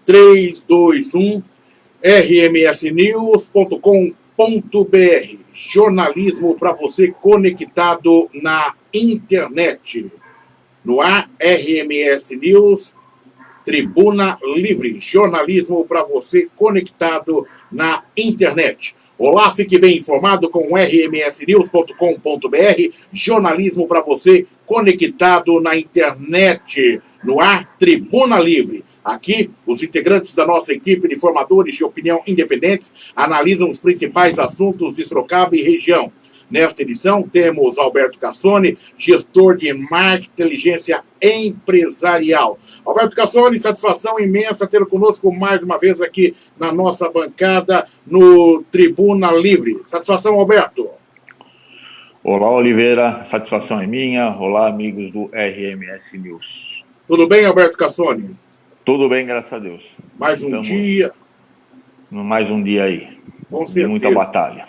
321 rmsnews.com.br. Jornalismo para você conectado na internet. No ar, RMS News, Tribuna Livre. Jornalismo para você conectado na internet. Olá, fique bem informado com rmsnews.com.br. Jornalismo para você conectado na internet. No ar, Tribuna Livre. Aqui, os integrantes da nossa equipe de formadores de opinião independentes analisam os principais assuntos de Sorocaba e região. Nesta edição, temos Alberto Cassoni, gestor de marketing e inteligência empresarial. Alberto Cassoni, satisfação imensa tê-lo conosco mais uma vez aqui na nossa bancada no Tribuna Livre. Satisfação, Alberto. Olá, Oliveira. Satisfação é minha. Olá, amigos do RMS News. Tudo bem, Alberto Cassoni? Tudo bem, graças a Deus. Mais um dia. Mais um dia aí. Com certeza. Muita batalha.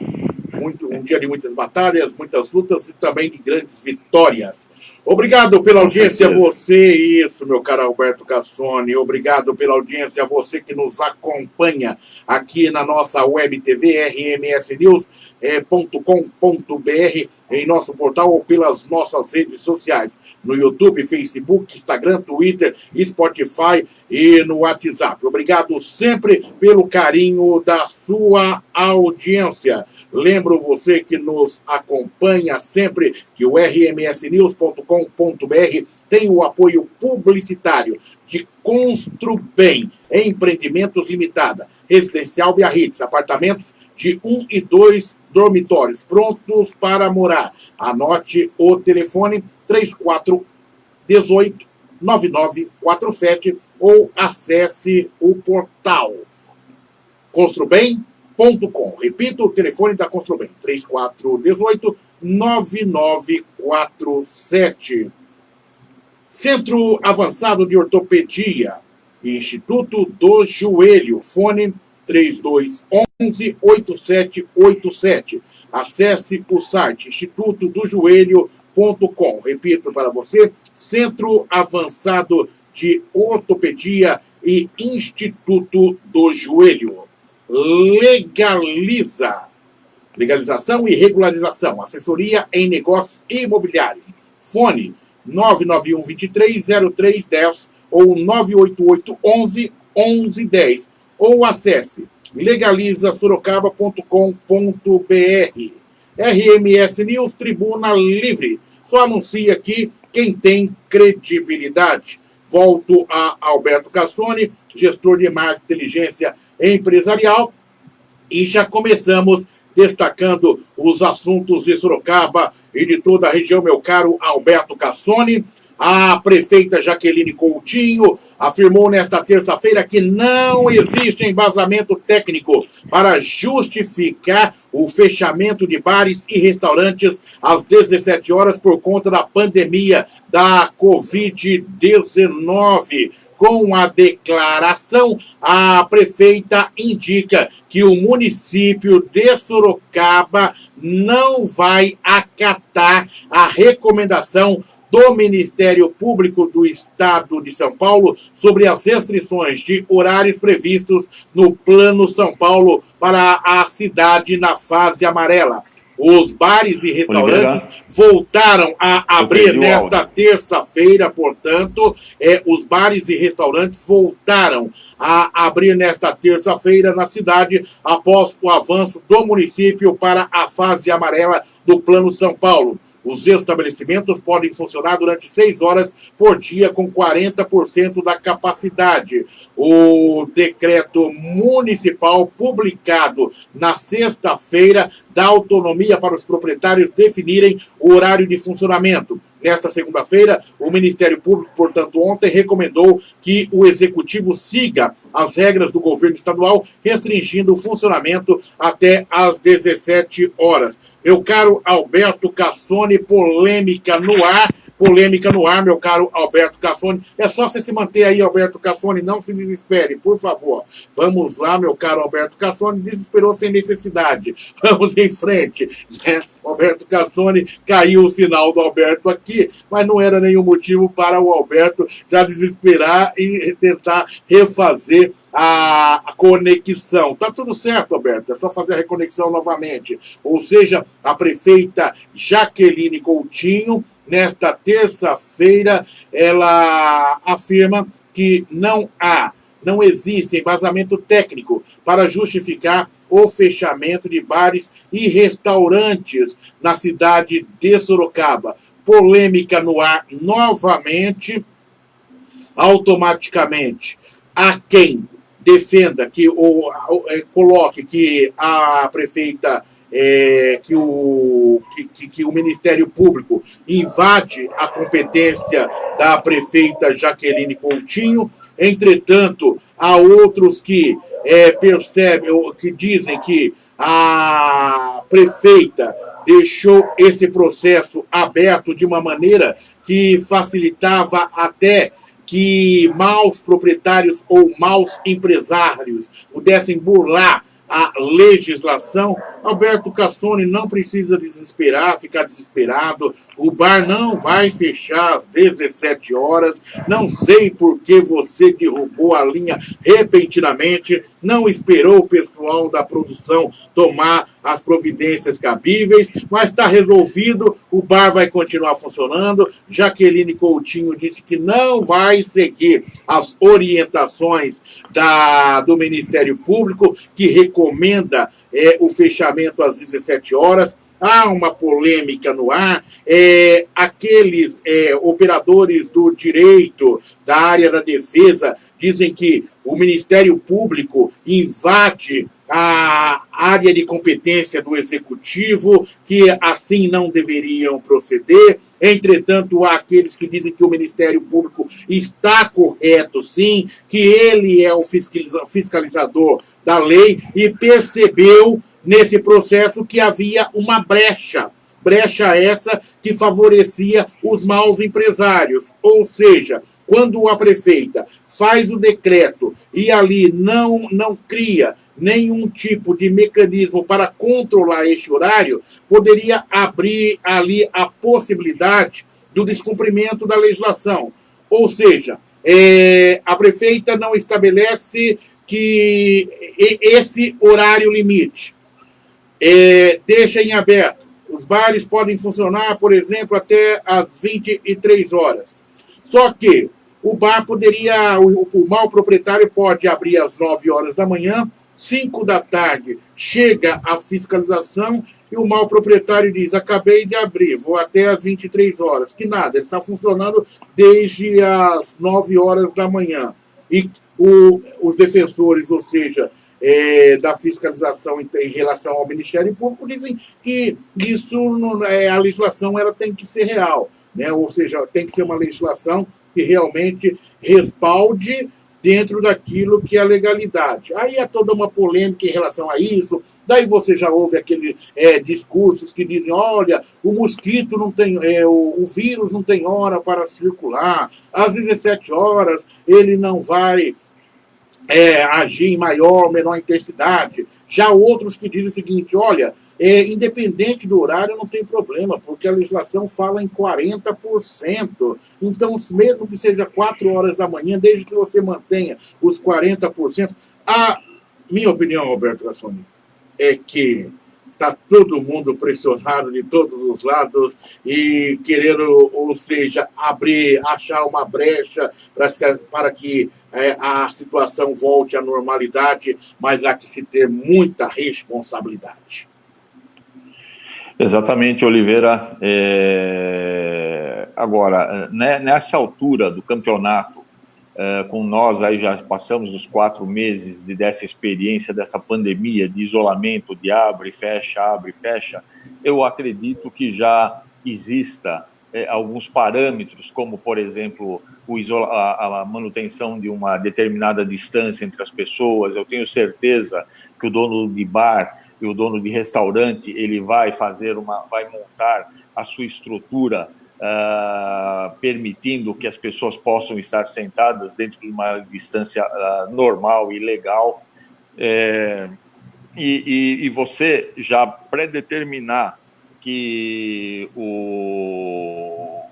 Um dia de muitas batalhas, muitas lutas e também de grandes vitórias. Obrigado pela audiência a você, isso, meu caro Alberto Cassoni. Obrigado pela audiência a você que nos acompanha aqui na nossa web TV, rmsnews.com.br, em nosso portal ou pelas nossas redes sociais, no YouTube, Facebook, Instagram, Twitter, Spotify e no WhatsApp. Obrigado sempre pelo carinho da sua audiência. Lembro você que nos acompanha sempre que o rmsnews.com.br tem o apoio publicitário de Construbem, Empreendimentos Limitada, Residencial Biarritz, apartamentos de 1 e 2 dormitórios, prontos para morar. Anote o telefone 3418-9947 ou acesse o portal construbem.com. Repito o telefone da Construbem, 3418-9947. Centro Avançado de Ortopedia, Instituto do Joelho, fone 3211-8787. Acesse o site institutodojoelho.com. Repito para você, Centro Avançado de Ortopedia e Instituto do Joelho. Legalização e regularização, assessoria em negócios imobiliários. Fone 991-230310 ou 988-11-1110. Ou acesse legalizasorocaba.com.br. RMS News, Tribuna Livre. Só anuncia aqui quem tem credibilidade. Volto a Alberto Cassoni, gestor de marketing e inteligência empresarial. E já começamos destacando os assuntos de Sorocaba e de toda a região, meu caro Alberto Cassoni. A prefeita Jaqueline Coutinho afirmou nesta terça-feira que não existe embasamento técnico para justificar o fechamento de bares e restaurantes às 17 horas por conta da pandemia da Covid-19. Com a declaração, a prefeita indica que o município de Sorocaba não vai acatar a recomendação do Ministério Público do Estado de São Paulo sobre as restrições de horários previstos no Plano São Paulo para a cidade na fase amarela. Os bares e restaurantes voltaram a abrir nesta terça-feira, portanto, os bares e restaurantes voltaram a abrir nesta terça-feira na cidade após o avanço do município para a fase amarela do Plano São Paulo. Os estabelecimentos podem funcionar durante 6 horas por dia com 40% da capacidade. O decreto municipal publicado na sexta-feira dá autonomia para os proprietários definirem o horário de funcionamento. Nesta segunda-feira, o Ministério Público, portanto, ontem recomendou que o Executivo siga as regras do governo estadual, restringindo o funcionamento até às 17 horas. Meu caro Alberto Cassoni, polêmica no ar polêmica no ar, meu caro Alberto Cassoni. É só você se manter aí, Alberto Cassoni, não se desespere, por favor. Vamos lá, meu caro Alberto Cassoni, desesperou sem necessidade. Vamos em frente, né? Alberto Cassoni, caiu o sinal do Alberto aqui, mas não era nenhum motivo para o Alberto já desesperar e tentar refazer a conexão. Tá tudo certo, Alberto, é só fazer a reconexão novamente. Ou seja, a prefeita Jaqueline Coutinho, nesta terça-feira, ela afirma que não existe embasamento técnico para justificar o fechamento de bares e restaurantes na cidade de Sorocaba. Polêmica no ar novamente, automaticamente. Há quem defenda que coloque que a prefeita que o Ministério Público invade a competência da prefeita Jaqueline Coutinho. Entretanto, há outros que percebem, que dizem que a prefeita deixou esse processo aberto de uma maneira que facilitava até que maus proprietários ou maus empresários pudessem burlar a legislação. Alberto Cassoni não precisa desesperar, ficar desesperado. O bar não vai fechar às 17 horas. Não sei por que você derrubou a linha repentinamente. Não esperou o pessoal da produção tomar as providências cabíveis, mas está resolvido. O bar vai continuar funcionando. Jaqueline Coutinho disse que não vai seguir as orientações do Ministério Público, que recomenda o fechamento às 17 horas. Há uma polêmica no ar. Aqueles operadores do direito, da área da defesa, dizem que o Ministério Público invade a área de competência do Executivo, que assim não deveriam proceder. Entretanto, há aqueles que dizem que o Ministério Público está correto, sim, que ele é o fiscalizador da lei e percebeu nesse processo que havia uma brecha essa que favorecia os maus empresários. Ou seja, quando a prefeita faz o decreto e ali não cria nenhum tipo de mecanismo para controlar este horário, poderia abrir ali a possibilidade do descumprimento da legislação. Ou seja, a prefeita não estabelece que esse horário limite. Deixa em aberto. Os bares podem funcionar, por exemplo, até às 23 horas. Só que o bar poderia, o mau proprietário pode abrir às 9 horas da manhã, 5 da tarde chega a fiscalização e o mau proprietário diz: acabei de abrir, vou até às 23 horas. Que nada, ele está funcionando desde as 9 horas da manhã. E os defensores, ou seja, da fiscalização em relação ao Ministério Público, dizem que isso, a legislação ela tem que ser real, né? Ou seja, tem que ser uma legislação que realmente respalde dentro daquilo que é a legalidade. Aí há toda uma polêmica em relação a isso. Daí você já ouve aqueles discursos que dizem: olha, o mosquito não tem, o vírus não tem hora para circular, às 17 horas ele não vai agir em maior ou menor intensidade. Já outros que dizem o seguinte: olha, independente do horário não tem problema, porque a legislação fala em 40%. Então, mesmo que seja 4 horas da manhã, desde que você mantenha os 40%. A minha opinião, Roberto Cassoni, é que está todo mundo pressionado de todos os lados e querendo, ou seja, achar uma brecha para que a situação volte à normalidade, mas há que se ter muita responsabilidade. Exatamente, Oliveira. Agora, nessa altura do campeonato, com nós aí já passamos os 4 meses dessa experiência, dessa pandemia, de isolamento, de abre e fecha, eu acredito que já exista alguns parâmetros, como, por exemplo, a manutenção de uma determinada distância entre as pessoas. Eu tenho certeza que o dono de bar e o dono de restaurante, ele vai montar a sua estrutura permitindo que as pessoas possam estar sentadas dentro de uma distância normal e legal. E você já predeterminar que o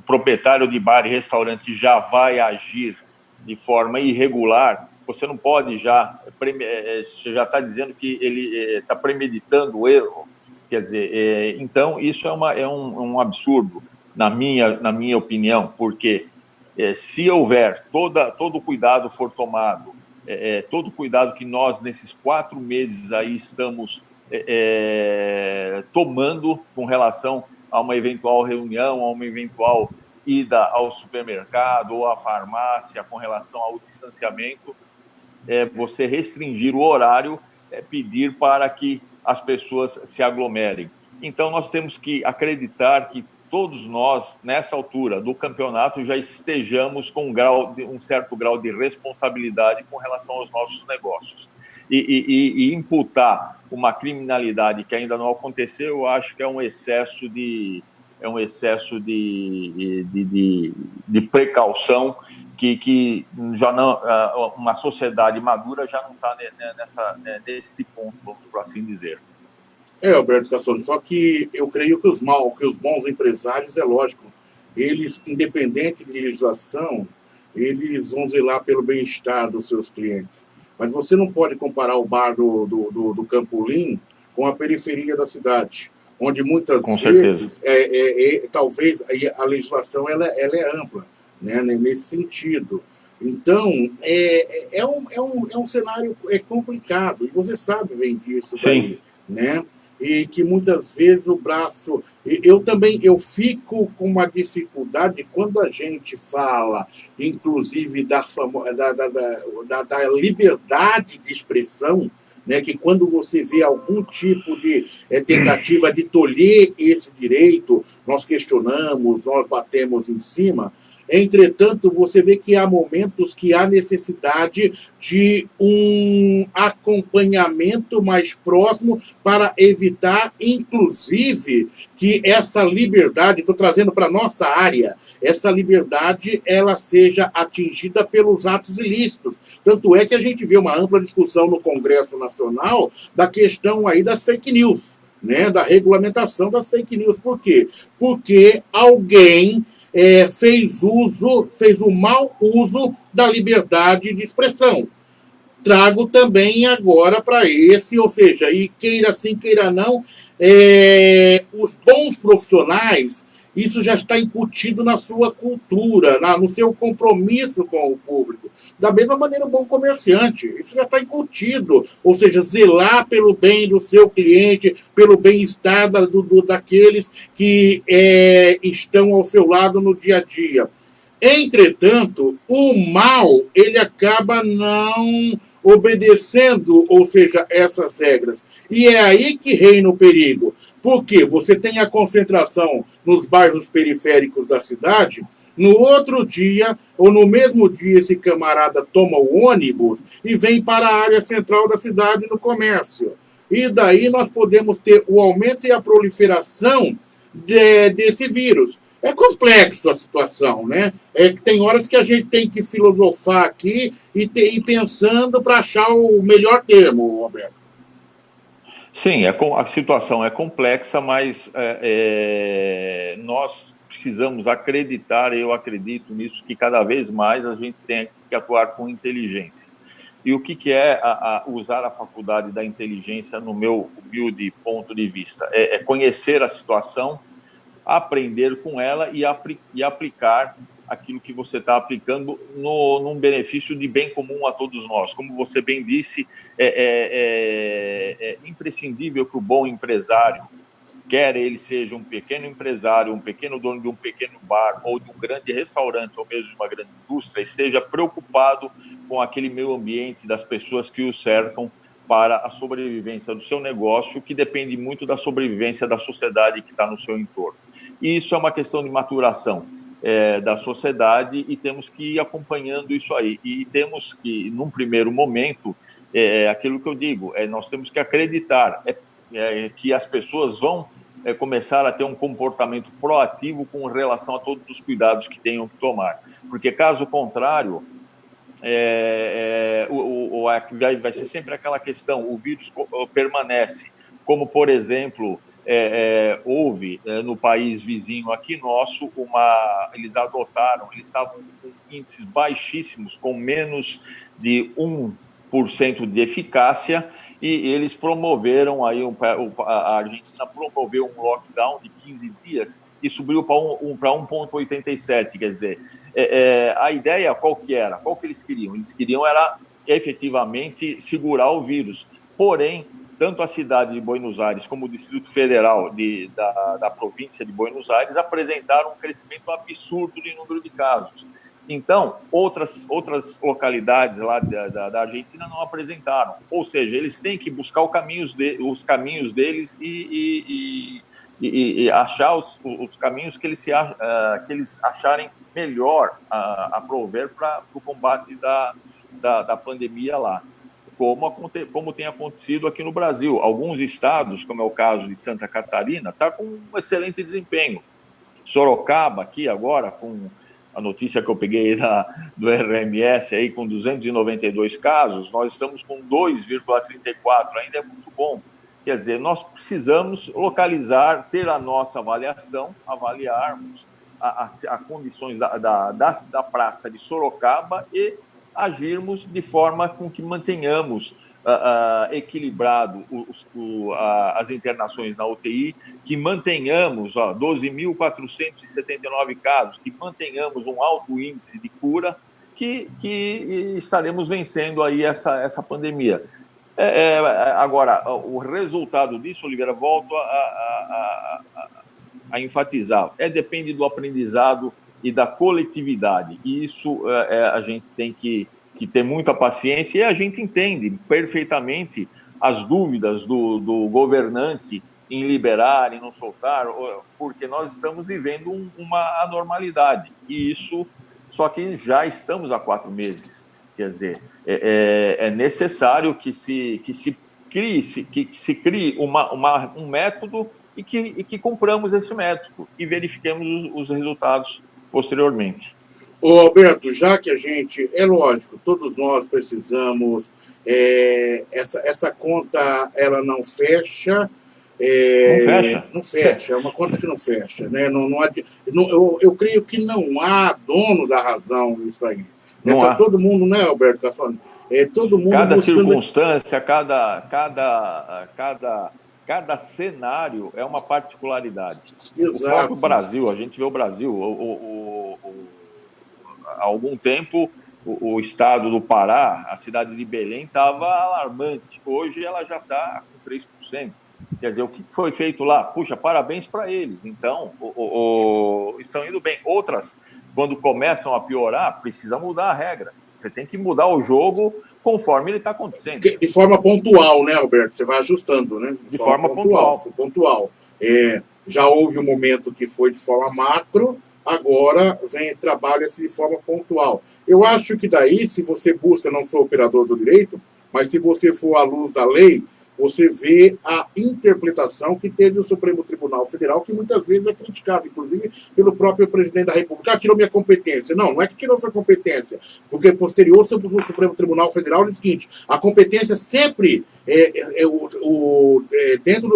proprietário de bar e restaurante já vai agir de forma irregular, você não pode você já está dizendo que ele está premeditando o erro. Quer dizer, então isso é um absurdo, na minha opinião, porque se houver todo o cuidado for tomado, todo o cuidado que nós, nesses 4 meses aí, estamos tomando com relação a uma eventual reunião, a uma eventual ida ao supermercado ou à farmácia, com relação ao distanciamento, você restringir o horário, pedir para que as pessoas se aglomerem. Então, nós temos que acreditar que todos nós, nessa altura do campeonato, já estejamos com um certo grau de responsabilidade com relação aos nossos negócios. E imputar uma criminalidade que ainda não aconteceu, eu acho que é um excesso de precaução que já não, uma sociedade madura já não está nesse ponto, vamos por assim dizer. Alberto Cassoni, só que eu creio que os bons empresários, é lógico, eles, independente de legislação, eles vão zelar pelo bem-estar dos seus clientes. Mas você não pode comparar o bar do Campolim com a periferia da cidade, onde muitas vezes, talvez a legislação ela é ampla, né, nesse sentido. Então, é um cenário complicado, e você sabe bem disso daí, né? E que muitas vezes o braço... Eu fico com uma dificuldade quando a gente fala, inclusive, da liberdade de expressão, né, que quando você vê algum tipo de tentativa de tolher esse direito, nós questionamos, nós batemos em cima. Entretanto, você vê que há momentos que há necessidade de um acompanhamento mais próximo para evitar, inclusive, que essa liberdade, estou trazendo para a nossa área, essa liberdade ela seja atingida pelos atos ilícitos. Tanto é que a gente vê uma ampla discussão no Congresso Nacional da questão aí das fake news, né, da regulamentação das fake news. Por quê? Porque alguém fez o mau uso da liberdade de expressão. Trago também agora para esse, ou seja, e queira sim, queira não, os bons profissionais, isso já está incutido na sua cultura, no seu compromisso com o público. Da mesma maneira, o bom comerciante, isso já está incutido, ou seja, zelar pelo bem do seu cliente, pelo bem-estar daqueles que estão ao seu lado no dia a dia. Entretanto, o mal, ele acaba não obedecendo, ou seja, essas regras. E é aí que reina o perigo. Porque você tem a concentração nos bairros periféricos da cidade, no outro dia, ou no mesmo dia, esse camarada toma o ônibus e vem para a área central da cidade no comércio. E daí nós podemos ter o aumento e a proliferação desse vírus. É complexo a situação, né? Tem horas que a gente tem que filosofar aqui e ir pensando para achar o melhor termo, Roberto. Sim, a situação é complexa, mas nós precisamos acreditar, eu acredito nisso, que cada vez mais a gente tem que atuar com inteligência. E o que é usar a faculdade da inteligência, no meu humilde ponto de vista? É conhecer a situação, aprender com ela e aplicar aquilo que você está aplicando num benefício de bem comum a todos nós. Como você bem disse, é imprescindível que o bom empresário, quer ele seja um pequeno empresário, um pequeno dono de um pequeno bar, ou de um grande restaurante, ou mesmo de uma grande indústria, esteja preocupado com aquele meio ambiente das pessoas que o cercam para a sobrevivência do seu negócio, que depende muito da sobrevivência da sociedade que está no seu entorno. E isso é uma questão de maturação da sociedade e temos que ir acompanhando isso aí. E temos que, num primeiro momento, aquilo que eu digo, nós temos que acreditar que as pessoas vão começar a ter um comportamento proativo com relação a todos os cuidados que tenham que tomar. Porque, caso contrário, vai ser sempre aquela questão, o vírus permanece, como, por exemplo, houve no país vizinho aqui nosso, eles estavam com índices baixíssimos, com menos de 1% de eficácia, e eles promoveram, a Argentina promoveu um lockdown de 15 dias e subiu para 1,87, quer dizer, a ideia qual que era? Qual que eles queriam? Eles queriam era efetivamente segurar o vírus, porém, tanto a cidade de Buenos Aires como o Distrito Federal da província de Buenos Aires apresentaram um crescimento absurdo de número de casos. Então, outras localidades lá da Argentina não apresentaram. Ou seja, eles têm que buscar os caminhos deles e achar os caminhos que eles acharem melhor a prover para o combate da pandemia lá. Como tem acontecido aqui no Brasil. Alguns estados, como é o caso de Santa Catarina, está com um excelente desempenho. Sorocaba, aqui agora, com a notícia que eu peguei do RMS, aí, com 292 casos, nós estamos com 2,34, ainda é muito bom. Quer dizer, nós precisamos localizar, ter a nossa avaliação, avaliarmos as condições da praça de Sorocaba e agirmos de forma com que mantenhamos equilibrado as internações na UTI, que mantenhamos 12.479 casos, que mantenhamos um alto índice de cura, que estaremos vencendo aí essa pandemia. Agora, o resultado disso, Oliveira, volto a enfatizar, depende do aprendizado e da coletividade, e isso a gente tem que ter muita paciência, e a gente entende perfeitamente as dúvidas do governante em liberar, em não soltar, porque nós estamos vivendo uma anormalidade, e isso, só que já estamos há 4 meses, quer dizer, é necessário que se crie um método e que cumpramos esse método e verifiquemos os resultados posteriormente. Ô Alberto, já que a gente, é lógico, todos nós precisamos, essa conta, ela não fecha, não fecha, é uma conta que não fecha, né? Eu creio que não há dono da razão nisso aí. Tá todo mundo, né, Alberto Cassone? Todo mundo cada buscando... circunstância, cada cenário é uma particularidade. Exato. O próprio Brasil, a gente vê o Brasil, há algum tempo, o estado do Pará, a cidade de Belém, estava alarmante. Hoje ela já está com 3%. Quer dizer, o que foi feito lá? Puxa, parabéns para eles. Então, estão indo bem. Outras, quando começam a piorar, precisa mudar as regras. Você tem que mudar o jogo conforme ele está acontecendo. De forma pontual, né, Alberto? Você vai ajustando, né? De forma pontual. Já houve um momento que foi de forma macro, agora trabalha-se de forma pontual. Eu acho que daí, se você busca, não sou operador do direito, mas se você for à luz da lei, você vê a interpretação que teve o Supremo Tribunal Federal, que muitas vezes é criticado, inclusive pelo próprio presidente da República. Tirou minha competência. Não é que tirou sua competência, porque posterior o Supremo Tribunal Federal diz o seguinte: a competência sempre dentro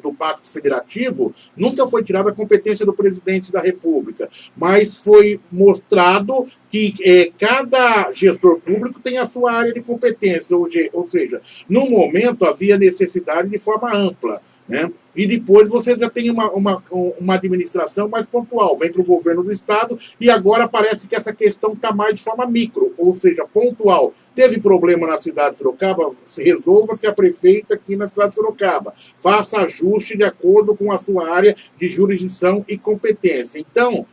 do Pacto Federativo, nunca foi tirada a competência do presidente da República, mas foi mostrado que cada gestor público tem a sua área de competência, ou seja, no momento havia necessidade de forma ampla, né? E depois você já tem uma administração mais pontual, vem para o governo do estado, e agora parece que essa questão está mais de forma micro, ou seja, pontual. Teve problema na cidade de Sorocaba, resolva-se a prefeita aqui na cidade de Sorocaba, faça ajuste de acordo com a sua área de jurisdição e competência. Então,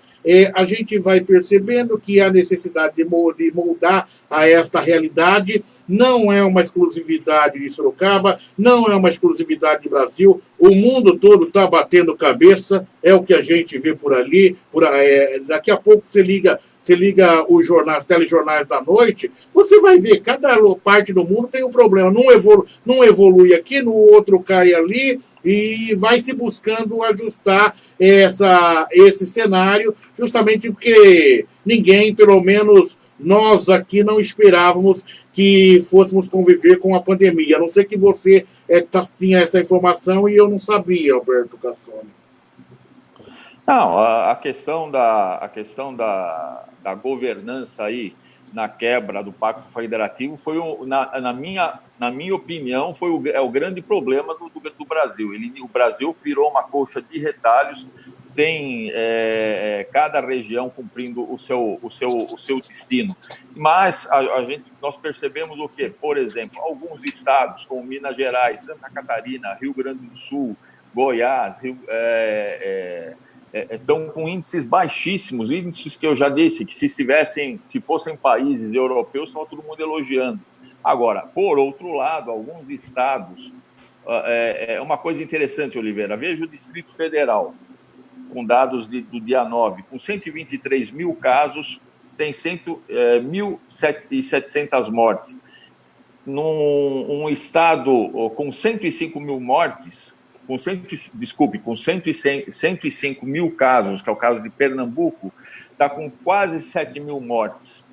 a gente vai percebendo que há necessidade de moldar a esta realidade. Não é uma exclusividade de Sorocaba, não é uma exclusividade do Brasil. O mundo todo está batendo cabeça, é o que a gente vê por ali. Daqui a pouco você liga os telejornais da noite, você vai ver, cada parte do mundo tem um problema. Não evolui aqui, no outro cai ali, e vai se buscando ajustar esse cenário, justamente porque ninguém, pelo menos nós aqui, não esperávamos que fôssemos conviver com a pandemia. A não ser que você tinha essa informação e eu não sabia, Alberto Cassoni. Não, a questão da governança aí, na quebra do Pacto Federativo, foi, na minha opinião, é o grande problema do Brasil. O Brasil virou uma coxa de retalhos, sem cada região cumprindo o seu destino. Mas nós percebemos o quê? Por exemplo, alguns estados, como Minas Gerais, Santa Catarina, Rio Grande do Sul, Goiás, estão com índices baixíssimos, índices que eu já disse, que se fossem países europeus, estava todo mundo elogiando. Agora, por outro lado, alguns estados, uma coisa interessante, Oliveira, veja o Distrito Federal, com dados do dia 9, com 123 mil casos, tem 1.700 mortes. Num estado com 105 mil mortes, com 105 mil casos, que é o caso de Pernambuco, está com quase 7 mil mortes.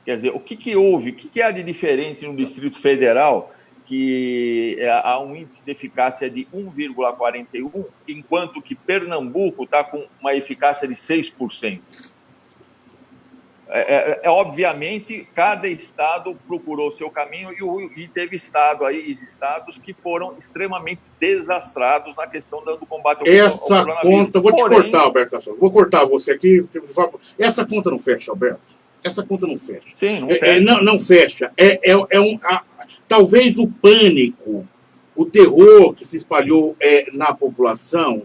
Quer dizer, o que houve? O que há de diferente no Distrito Federal, que há um índice de eficácia de 1,41, enquanto que Pernambuco está com uma eficácia de 6%? Obviamente, cada estado procurou seu caminho e teve estados que foram extremamente desastrados na questão do combate ao coronavírus. Conta, vou te cortar, Alberto Cassoni, vou cortar você aqui. Essa conta não fecha, Alberto. Essa conta não fecha. Sim, não fecha. Não fecha. Talvez o pânico, o terror que se espalhou na população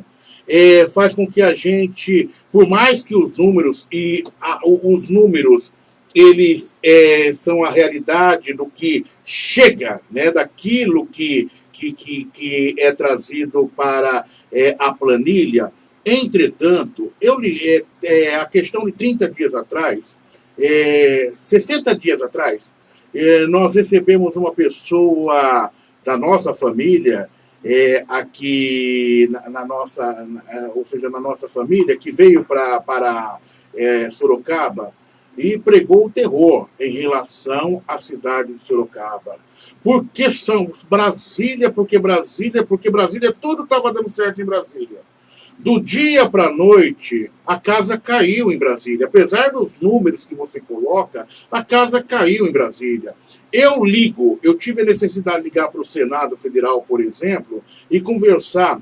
faz com que a gente, por mais que os números eles são a realidade do que chega, né, daquilo que é trazido para a planilha. Entretanto, eu li a questão de 30 dias atrás, 60 dias atrás, nós recebemos uma pessoa da nossa família, aqui ou seja, na nossa família, que veio para Sorocaba e pregou o terror em relação à cidade de Sorocaba. Porque Brasília, porque tudo estava dando certo em Brasília. Do dia para a noite, a casa caiu em Brasília. Apesar dos números que você coloca, a casa caiu em Brasília. Eu tive a necessidade de ligar para o Senado Federal, por exemplo, e conversar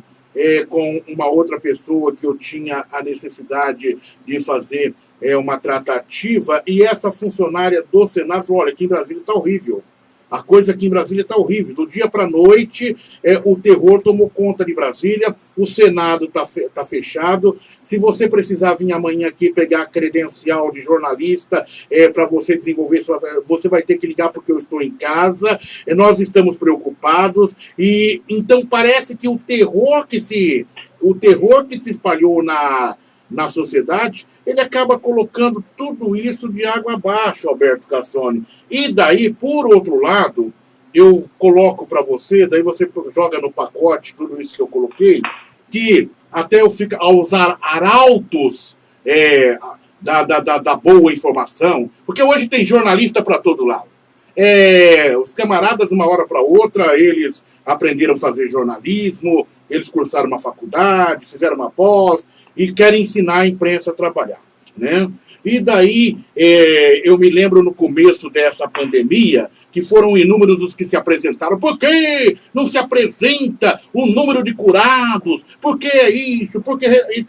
com uma outra pessoa que eu tinha a necessidade de fazer uma tratativa, e essa funcionária do Senado falou: olha, aqui em Brasília está horrível. A coisa aqui em Brasília está horrível. Do dia para a noite, o terror tomou conta de Brasília, o Senado está fechado. Se você precisar vir amanhã aqui pegar a credencial de jornalista para você desenvolver você vai ter que ligar porque eu estou em casa. Nós estamos preocupados. E então parece que o terror que se espalhou na sociedade, ele acaba colocando tudo isso de água abaixo, Alberto Cassoni. E daí, por outro lado, eu coloco para você, daí você joga no pacote tudo isso que eu coloquei, que até eu fico a usar arautos da boa informação, porque hoje tem jornalista para todo lado. Os camaradas, de uma hora para outra, eles aprenderam a fazer jornalismo, eles cursaram uma faculdade, fizeram uma pós, e querem ensinar a imprensa a trabalhar, né? E daí, eu me lembro no começo dessa pandemia, que foram inúmeros os que se apresentaram. Por que não se apresenta o número de curados? Por que é isso? Por que... E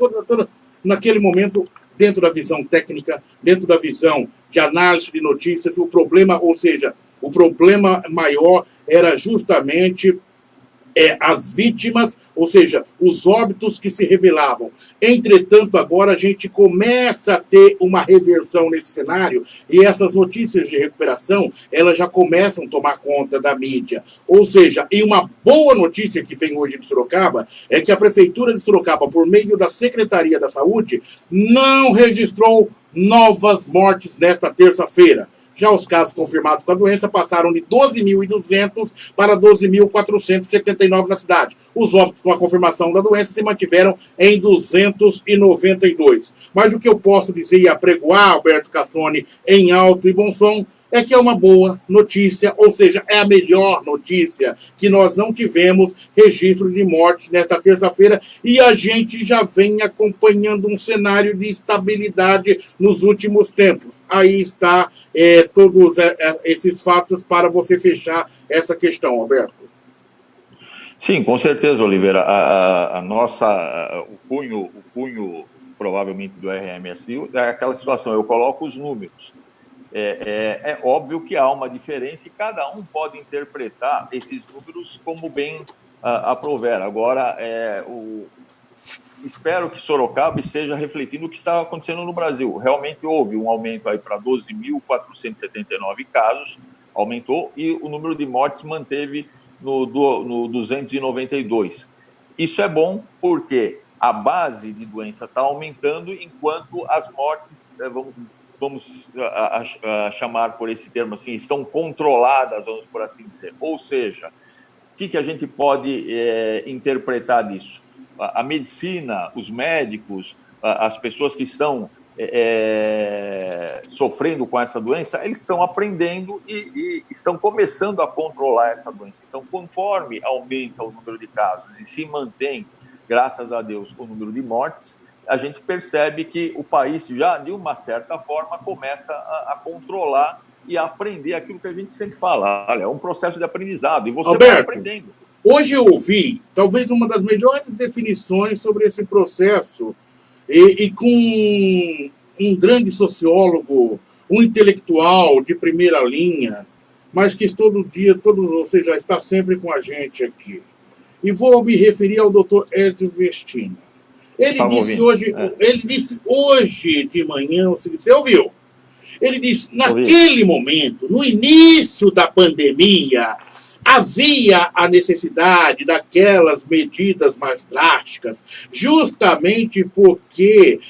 naquele momento, dentro da visão técnica, dentro da visão de análise de notícias, o problema maior era justamente as vítimas, ou seja, os óbitos que se revelavam. Entretanto, agora a gente começa a ter uma reversão nesse cenário e essas notícias de recuperação, elas já começam a tomar conta da mídia. Ou seja, e uma boa notícia que vem hoje de Sorocaba é que a Prefeitura de Sorocaba, por meio da Secretaria da Saúde, não registrou novas mortes nesta terça-feira. Já os casos confirmados com a doença passaram de 12.200 para 12.479 na cidade. Os óbitos com a confirmação da doença se mantiveram em 292. Mas o que eu posso dizer e apregoar, Alberto Cassoni, em alto e bom som, é que é uma boa notícia, ou seja, é a melhor notícia, que nós não tivemos registro de mortes nesta terça-feira e a gente já vem acompanhando um cenário de estabilidade nos últimos tempos. Aí está todos esses fatos para você fechar essa questão, Alberto. Sim, com certeza, Oliveira. O punho provavelmente do RMSI é aquela situação, eu coloco os números. É óbvio que há uma diferença e cada um pode interpretar esses números como bem aprouver. Agora, espero que Sorocaba esteja refletindo o que está acontecendo no Brasil. Realmente houve um aumento aí para 12.479 casos, aumentou, e o número de mortes manteve no 292. Isso é bom porque a base de doença está aumentando, enquanto as mortes, vamos chamar por esse termo assim, estão controladas, vamos por assim dizer. Ou seja, o que a gente pode interpretar disso? A medicina, os médicos, as pessoas que estão sofrendo com essa doença, eles estão aprendendo e estão começando a controlar essa doença. Então, conforme aumenta o número de casos e se mantém, graças a Deus, o número de mortes, a gente percebe que o país já, de uma certa forma, começa a controlar e a aprender aquilo que a gente sempre fala. Olha, é um processo de aprendizado, e você Alberto, vai aprendendo. Hoje eu ouvi, talvez uma das melhores definições sobre esse processo, e com um grande sociólogo, um intelectual de primeira linha, mas que todo dia, ou seja, está sempre com a gente aqui. E vou me referir ao Dr. Ezio Vestina. Ele disse hoje de manhã o seguinte, você ouviu? Ele disse, naquele momento, no início da pandemia, havia a necessidade daquelas medidas mais drásticas, justamente porque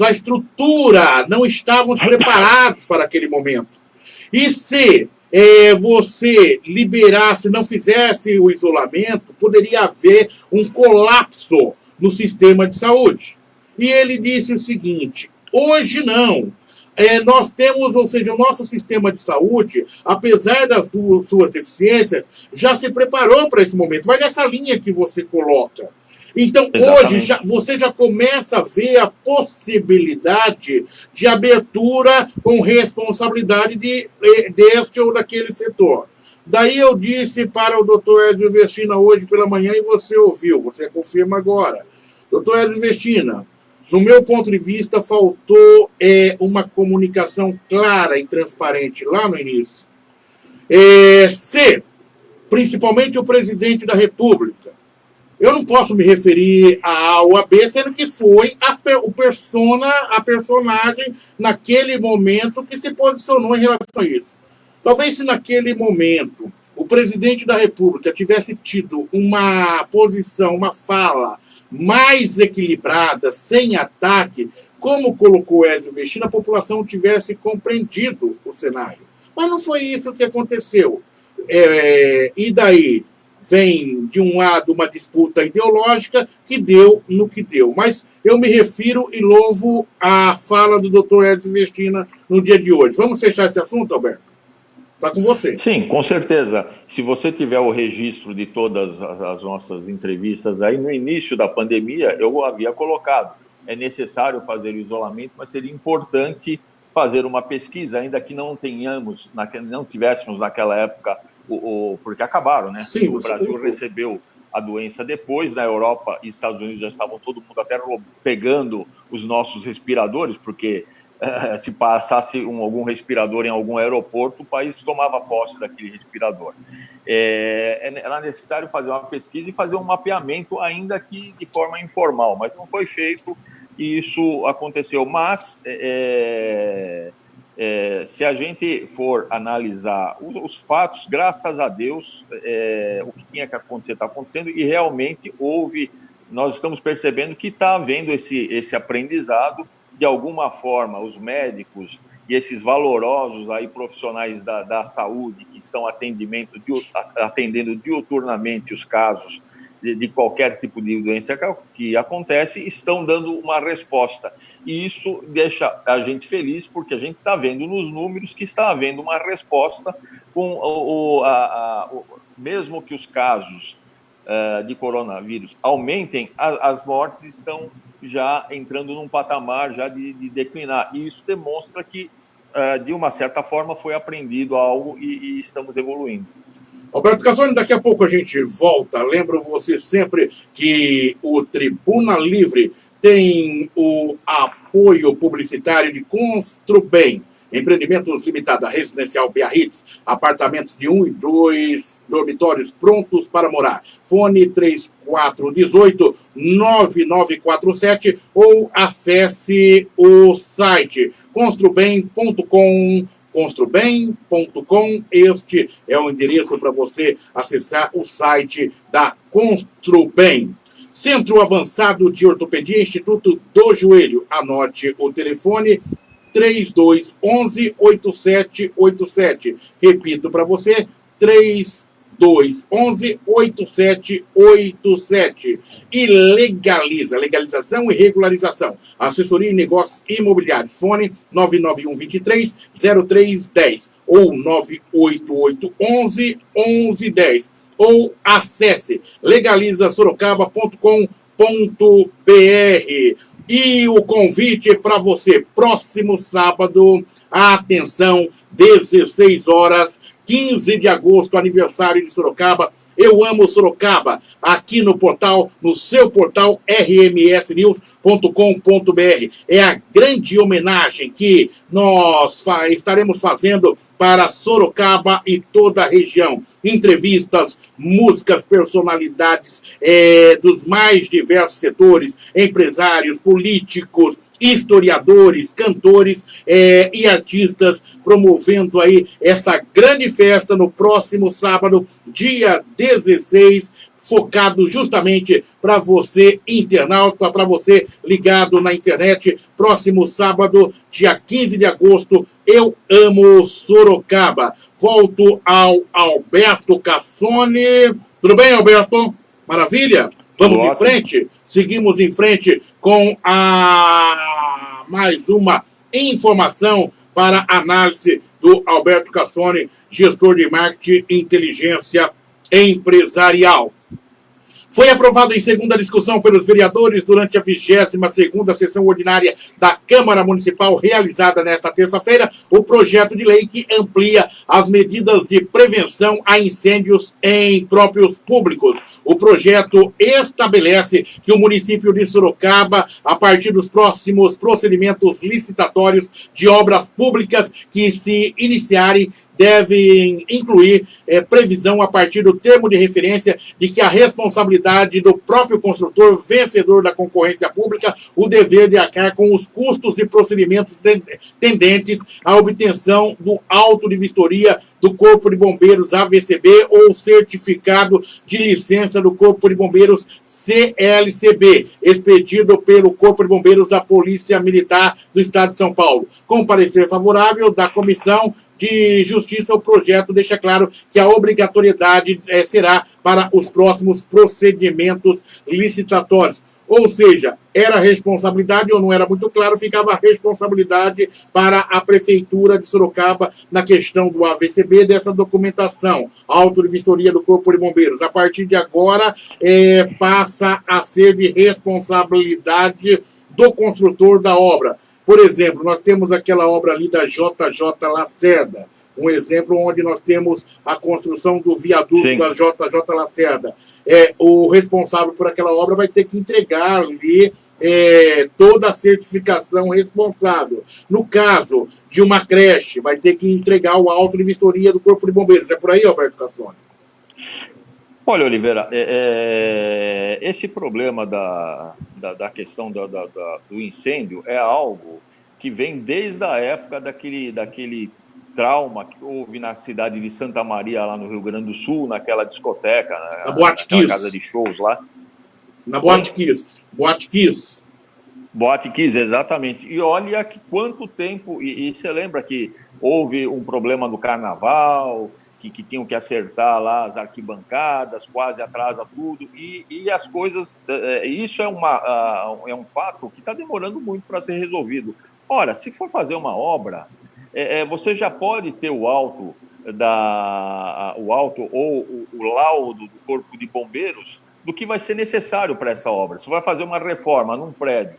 a estrutura, não estávamos preparados para aquele momento. E se você liberasse, não fizesse o isolamento, poderia haver um colapso no sistema de saúde. E ele disse o seguinte, hoje não. Nós temos, ou seja, o nosso sistema de saúde, apesar das suas deficiências, já se preparou para esse momento. Vai nessa linha que você coloca. Então, exatamente. Hoje, você já começa a ver a possibilidade de abertura com responsabilidade deste ou daquele setor. Daí eu disse para o doutor Ezio Vestina hoje pela manhã e você ouviu, você confirma agora. Doutor Ezio Vestina, no meu ponto de vista, faltou uma comunicação clara e transparente lá no início. Se, principalmente o presidente da República, eu não posso me referir à OAB, sendo que foi a personagem naquele momento que se posicionou em relação a isso. Talvez se naquele momento o presidente da República tivesse tido uma posição, uma fala mais equilibrada, sem ataque, como colocou Ezio Vestina, a população tivesse compreendido o cenário. Mas não foi isso que aconteceu. E daí vem, de um lado, uma disputa ideológica que deu no que deu. Mas eu me refiro e louvo a fala do doutor Ezio Vestina no dia de hoje. Vamos fechar esse assunto, Alberto? Está com você. Sim, com certeza. Se você tiver o registro de todas as nossas entrevistas aí, no início da pandemia, eu havia colocado. É necessário fazer o isolamento, mas seria importante fazer uma pesquisa, ainda que não tivéssemos naquela época, porque acabaram, né? Sim, o Brasil recebeu a doença depois, na Europa e Estados Unidos já estavam todo mundo até pegando os nossos respiradores, porque se passasse algum respirador em algum aeroporto, o país tomava posse daquele respirador. Era necessário fazer uma pesquisa e fazer um mapeamento, ainda que de forma informal, mas não foi feito e isso aconteceu. Mas, se a gente for analisar os fatos, graças a Deus, o que tinha que acontecer está acontecendo e realmente nós estamos percebendo que está havendo esse aprendizado. De alguma forma, os médicos e esses valorosos aí profissionais da saúde que estão atendendo diuturnamente os casos de qualquer tipo de doença que acontece, estão dando uma resposta. E isso deixa a gente feliz, porque a gente está vendo nos números que está havendo uma resposta com mesmo que os casos de coronavírus aumentem, as mortes estão já entrando num patamar já de declinar. E isso demonstra que, de uma certa forma, foi aprendido algo e estamos evoluindo. Alberto Casoni, daqui a pouco a gente volta. Lembro você sempre que o Tribuna Livre tem o apoio publicitário de Construbem, Empreendimentos Limitada, Residencial Biarritz, apartamentos de 1 e 2 dormitórios prontos para morar. Fone 3418-9947 ou acesse o site construbem.com. Construbem.com, este é o endereço para você acessar o site da Construbem. Centro Avançado de Ortopedia, Instituto do Joelho. Anote o telefone 3211-8787. Repito para você, 3211-8787. E legalização e regularização. Assessoria em negócios imobiliários. Fone 99123-0310 ou 98811-1110. Ou acesse legalizasorocaba.com.br. E o convite para você, próximo sábado, atenção, 16 horas, 15 de agosto, aniversário de Sorocaba. Eu amo Sorocaba, aqui no portal, no seu portal rmsnews.com.br. É a grande homenagem que nós estaremos fazendo para Sorocaba e toda a região. Entrevistas, músicas, personalidades dos mais diversos setores, empresários, políticos, historiadores, cantores e artistas, promovendo aí essa grande festa no próximo sábado, dia 16, focado justamente para você, internauta, para você ligado na internet. Próximo sábado, dia 15 de agosto, eu amo Sorocaba. Volto ao Alberto Casoni. Tudo bem, Alberto? Maravilha? Vamos em frente? Seguimos em frente com mais uma informação para análise do Alberto Casoni, gestor de marketing e inteligência empresarial. Foi aprovado em segunda discussão pelos vereadores durante a 22ª sessão ordinária da Câmara Municipal, realizada nesta terça-feira, o projeto de lei que amplia as medidas de prevenção a incêndios em próprios públicos. O projeto estabelece que o município de Sorocaba, a partir dos próximos procedimentos licitatórios de obras públicas que se iniciarem, devem incluir previsão a partir do termo de referência de que a responsabilidade do próprio construtor vencedor da concorrência pública, o dever de arcar com os custos e procedimentos tendentes à obtenção do auto de vistoria do Corpo de Bombeiros AVCB ou certificado de licença do Corpo de Bombeiros CLCB, expedido pelo Corpo de Bombeiros da Polícia Militar do Estado de São Paulo. Com parecer favorável da Comissão de Justiça, o projeto deixa claro que a obrigatoriedade será para os próximos procedimentos licitatórios. Ou seja, era responsabilidade, ou não era muito claro, ficava a responsabilidade para a Prefeitura de Sorocaba na questão do AVCB, dessa documentação, auto de vistoria do Corpo de Bombeiros. A partir de agora, passa a ser de responsabilidade do construtor da obra. Por exemplo, nós temos aquela obra ali da JJ Lacerda, um exemplo onde nós temos a construção do viaduto Sim. da JJ Lacerda. O responsável por aquela obra vai ter que entregar ali toda a certificação responsável. No caso de uma creche, vai ter que entregar o auto de vistoria do Corpo de Bombeiros. É por aí, Alberto Casoni? Olha, Oliveira, esse problema da questão do incêndio é algo que vem desde a época daquele trauma que houve na cidade de Santa Maria, lá no Rio Grande do Sul, naquela discoteca, na Boate Kiss. Casa de shows lá. Na Boate Kiss. Boate Kiss. Boate Kiss, exatamente. E olha que quanto tempo... E você lembra que houve um problema no Carnaval, que tinham que acertar lá as arquibancadas, quase atrasa tudo, e as coisas... Isso é um fato que está demorando muito para ser resolvido. Ora, se for fazer uma obra, você já pode ter o auto ou o laudo do Corpo de Bombeiros do que vai ser necessário para essa obra. Se vai fazer uma reforma num prédio,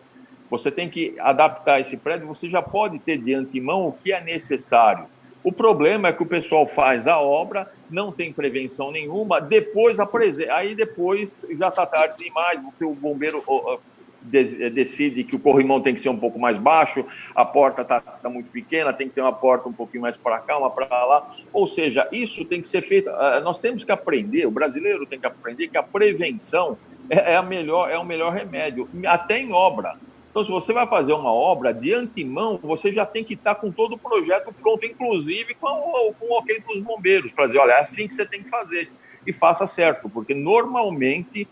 você tem que adaptar esse prédio, você já pode ter de antemão o que é necessário. O problema é que o pessoal faz a obra, não tem prevenção nenhuma, depois já está tarde demais, o bombeiro decide que o corrimão tem que ser um pouco mais baixo, a porta está muito pequena, tem que ter uma porta um pouquinho mais para cá, uma para lá. Ou seja, isso tem que ser feito. Nós temos que aprender, o brasileiro tem que aprender que a prevenção é o melhor remédio, até em obra. Então, se você vai fazer uma obra, de antemão, você já tem que estar com todo o projeto pronto, inclusive com o ok dos bombeiros, para dizer, olha, é assim que você tem que fazer. E faça certo, porque normalmente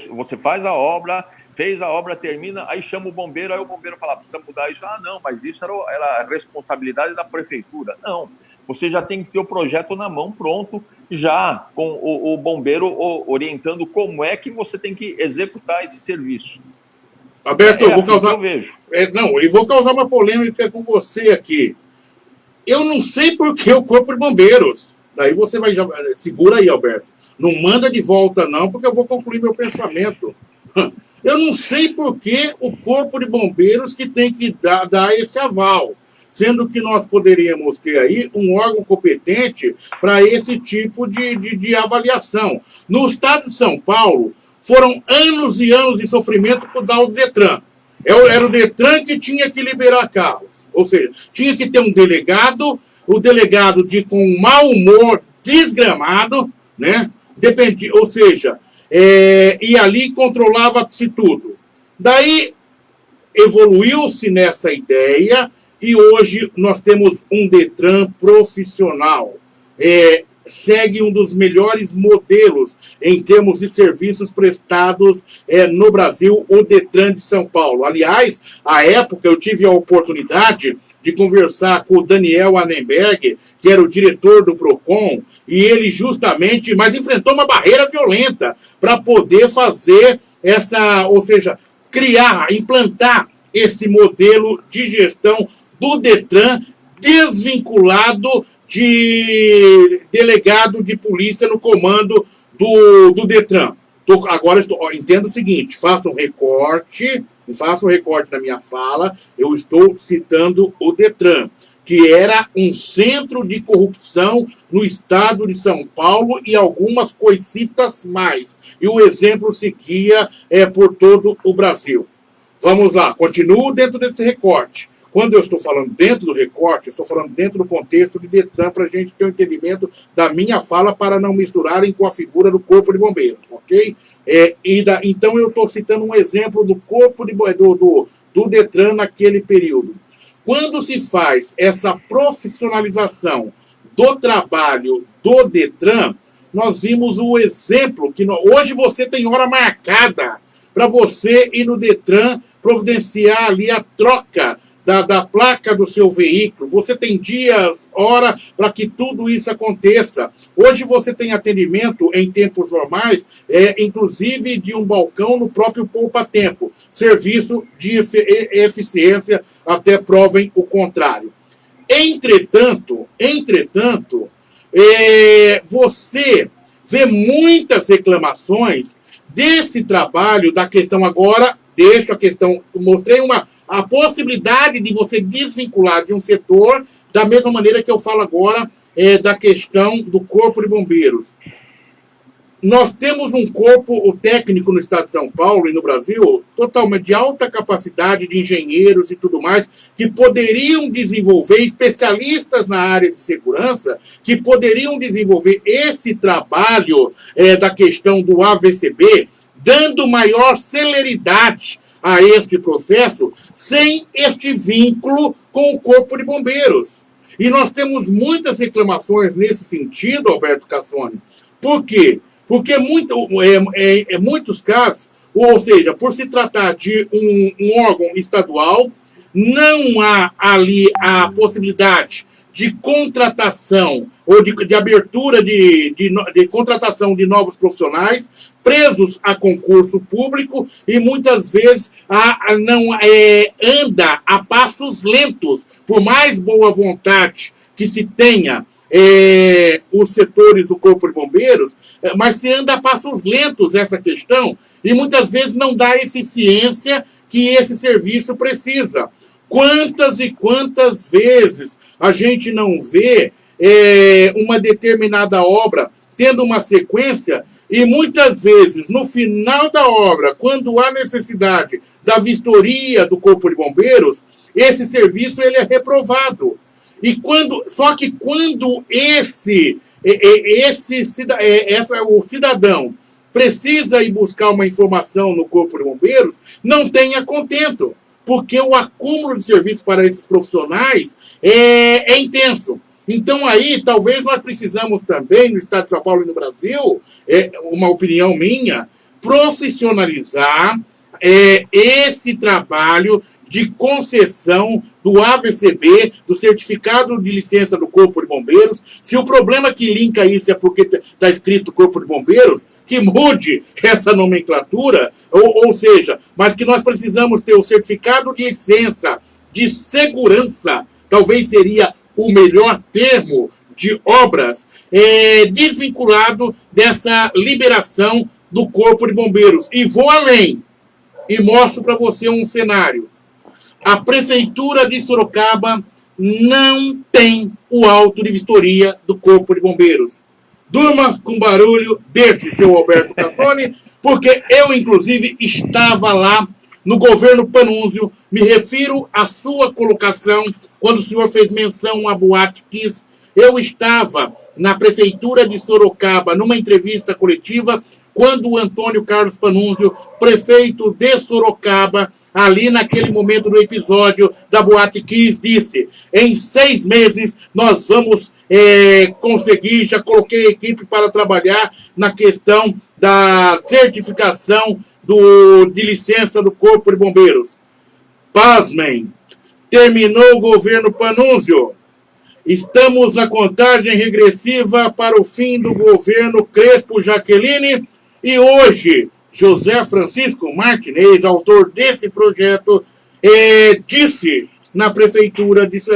você faz a obra, fez a obra, termina, aí chama o bombeiro, aí o bombeiro fala, precisa mudar isso. Ah, não, mas isso era a responsabilidade da prefeitura. Não, você já tem que ter o projeto na mão pronto, já com o bombeiro orientando como é que você tem que executar esse serviço. Alberto, eu vou causar uma polêmica com você aqui. Eu não sei por que o Corpo de Bombeiros. Daí você vai... Segura aí, Alberto. Não manda de volta, não, porque eu vou concluir meu pensamento. Eu não sei por que o Corpo de Bombeiros que tem que dar esse aval, sendo que nós poderíamos ter aí um órgão competente para esse tipo de avaliação. No estado de São Paulo, foram anos e anos de sofrimento por dar o Detran. Era o Detran que tinha que liberar carros. Ou seja, tinha que ter um delegado, o delegado com um mau humor desgramado, né? Ou seja, e ali controlava-se tudo. Daí evoluiu-se nessa ideia e hoje nós temos um Detran profissional. Segue um dos melhores modelos em termos de serviços prestados no Brasil, o Detran de São Paulo. Aliás, à época eu tive a oportunidade de conversar com o Daniel Annenberg, que era o diretor do PROCON, e ele justamente, mas enfrentou uma barreira violenta para poder fazer ou seja, implantar esse modelo de gestão do Detran desvinculado de delegado de polícia no comando do Detran. Entendo o seguinte, faço um recorte na minha fala, eu estou citando o Detran, que era um centro de corrupção no estado de São Paulo e algumas coisitas mais. E o exemplo seguia por todo o Brasil. Vamos lá, continuo dentro desse recorte. Quando eu estou falando dentro do recorte, eu estou falando dentro do contexto de Detran, para a gente ter um entendimento da minha fala, para não misturarem com a figura do Corpo de Bombeiros, ok? Então, eu estou citando um exemplo do Corpo do Detran naquele período. Quando se faz essa profissionalização do trabalho do Detran, nós vimos o exemplo que hoje você tem hora marcada para você ir no Detran providenciar ali a troca da placa do seu veículo. Você tem dias, hora para que tudo isso aconteça. Hoje você tem atendimento em tempos normais, inclusive de um balcão no próprio poupa-tempo. Serviço de eficiência, até provem o contrário. Entretanto, você vê muitas reclamações desse trabalho, da questão agora, mostrei a possibilidade de você desvincular de um setor, da mesma maneira que eu falo agora da questão do Corpo de Bombeiros. Nós temos um corpo técnico no estado de São Paulo e no Brasil, totalmente de alta capacidade de engenheiros e tudo mais, que poderiam desenvolver, especialistas na área de segurança, que poderiam desenvolver esse trabalho da questão do AVCB, dando maior celeridade a este processo, sem este vínculo com o Corpo de Bombeiros. E nós temos muitas reclamações nesse sentido, Alberto Cassoni. Por quê? Porque em muitos casos, ou seja, por se tratar de um órgão estadual, não há ali a possibilidade de contratação ou de abertura de contratação de novos profissionais presos a concurso público e muitas vezes anda a passos lentos, por mais boa vontade que se tenha os setores do Corpo de Bombeiros, mas se anda a passos lentos essa questão e muitas vezes não dá a eficiência que esse serviço precisa. Quantas e quantas vezes a gente não vê uma determinada obra tendo uma sequência e muitas vezes, no final da obra, quando há necessidade da vistoria do Corpo de Bombeiros, esse serviço ele é reprovado. E só que quando o cidadão precisa ir buscar uma informação no Corpo de Bombeiros, não tenha contento, porque o acúmulo de serviços para esses profissionais é intenso. Então, aí, talvez nós precisamos também, no Estado de São Paulo e no Brasil, uma opinião minha, profissionalizar esse trabalho de concessão do AVCB, do Certificado de Licença do Corpo de Bombeiros. Se o problema que linka isso é porque está escrito Corpo de Bombeiros, que mude essa nomenclatura, ou seja, mas que nós precisamos ter o certificado de licença de segurança, talvez seria o melhor termo de obras, desvinculado dessa liberação do Corpo de Bombeiros. E vou além, e mostro para você um cenário. A Prefeitura de Sorocaba não tem o auto de vistoria do Corpo de Bombeiros. Durma com barulho desse, seu Alberto Cassoni, porque eu, inclusive, estava lá no governo Panunzio. Me refiro à sua colocação, quando o senhor fez menção à Boate Kiss. Eu estava na Prefeitura de Sorocaba, numa entrevista coletiva, quando o Antônio Carlos Panunzio, prefeito de Sorocaba, ali naquele momento do episódio da Boate Kiss, disse: em 6 meses nós vamos conseguir, já coloquei a equipe para trabalhar na questão da certificação de licença do Corpo de Bombeiros. Pasmem, terminou o governo Panunzio. Estamos na contagem regressiva para o fim do governo Crespo Jaqueline e hoje José Francisco Martinez, autor desse projeto, disse na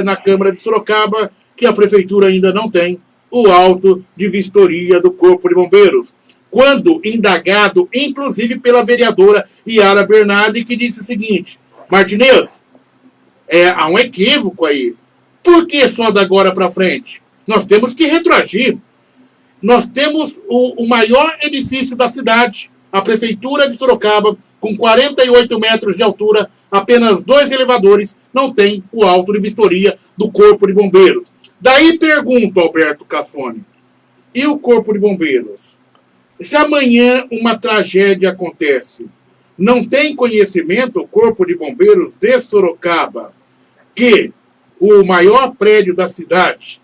na Câmara de Sorocaba que a Prefeitura ainda não tem o auto de vistoria do Corpo de Bombeiros. Quando indagado, inclusive pela vereadora Yara Bernardi, que disse o seguinte: Martinez, há um equívoco aí. Por que só da agora para frente? Nós temos que retroagir. Nós temos o maior edifício da cidade, a Prefeitura de Sorocaba, com 48 metros de altura, apenas 2 elevadores, não tem o auto de vistoria do Corpo de Bombeiros. Daí pergunto, Alberto Cassoni, e o Corpo de Bombeiros? Se amanhã uma tragédia acontece, não tem conhecimento o Corpo de Bombeiros de Sorocaba que o maior prédio da cidade,